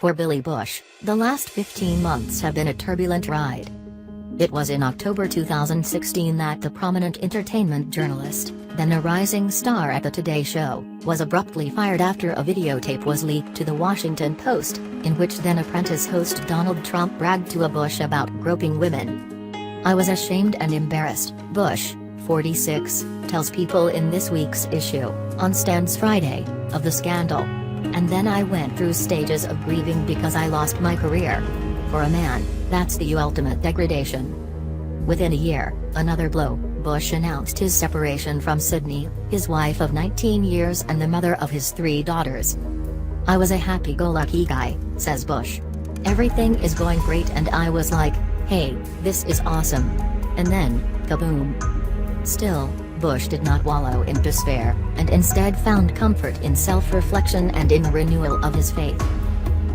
For Billy Bush, the last 15 months have been a turbulent ride. It was in October 2016 that the prominent entertainment journalist, then a rising star at the Today Show, was abruptly fired after a videotape was leaked to The Washington Post, in which then-apprentice host Donald Trump bragged to a Bush about groping women. "I was ashamed and embarrassed," Bush, 46, tells People in this week's issue, on Stans Friday, of the scandal. "And then I went through stages of grieving because I lost my career. For a man, that's the ultimate degradation." Within a year, another blow, Bush announced his separation from Sydney, his wife of 19 years and the mother of his 3 daughters. "I was a happy-go-lucky guy," says Bush. "Everything is going great and I was like, hey, this is awesome. And then, kaboom." Still, Bush did not wallow in despair, and instead found comfort in self-reflection and in the renewal of his faith.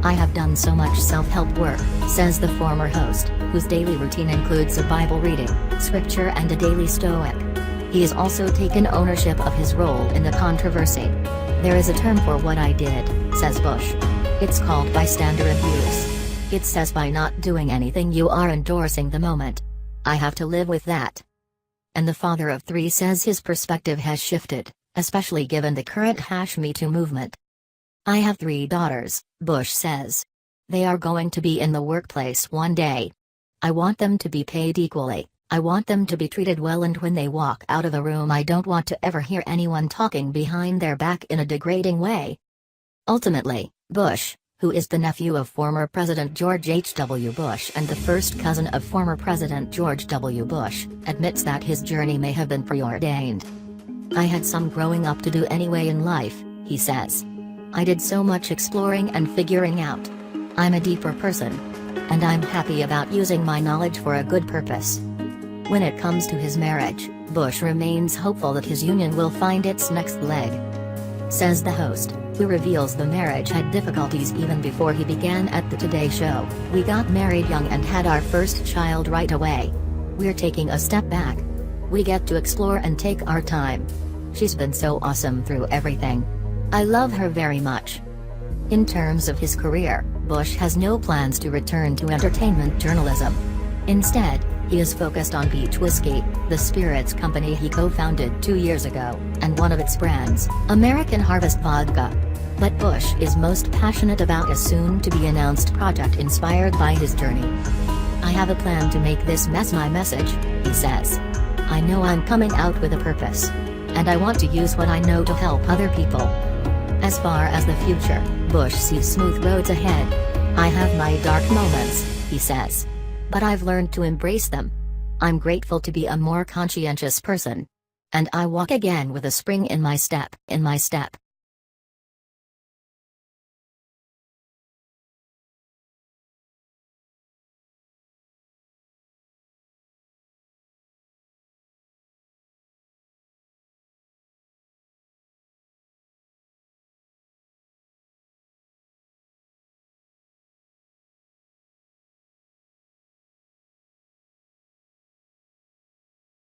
"I have done so much self-help work," says the former host, whose daily routine includes a Bible reading, scripture and a daily stoic. He has also taken ownership of his role in the controversy. "There is a term for what I did," says Bush. "It's called bystander abuse. It says by not doing anything you are endorsing the moment. I have to live with that." And the father of 3 says his perspective has shifted, especially given the current #MeToo movement. "I have 3 daughters," Bush says. "They are going to be in the workplace one day. I want them to be paid equally, I want them to be treated well, and when they walk out of a room I don't want to ever hear anyone talking behind their back in a degrading way." Ultimately, Bush, who is the nephew of former President George H.W. Bush and the first cousin of former President George W. Bush, admits that his journey may have been preordained. "I had some growing up to do anyway in life," he says. "I did so much exploring and figuring out. I'm a deeper person. And I'm happy about using my knowledge for a good purpose." When it comes to his marriage, Bush remains hopeful that his union will find its next leg. Says the host, who reveals the marriage had difficulties even before he began at the Today Show. "We got married young and had our first child right away. We're taking a step back. We get to explore and take our time. She's been so awesome through everything. I love her very much." In terms of his career, Bush has no plans to return to entertainment journalism. Instead, he is focused on Beach Whiskey, the spirits company he co-founded 2 years ago, and one of its brands, American Harvest Vodka. But Bush is most passionate about a soon-to-be-announced project inspired by his journey. "I have a plan to make this mess my message," he says. "I know I'm coming out with a purpose. And I want to use what I know to help other people." As far as the future, Bush sees smooth roads ahead. "I have my dark moments," he says. "But I've learned to embrace them. I'm grateful to be a more conscientious person. And I walk again with a spring in my step."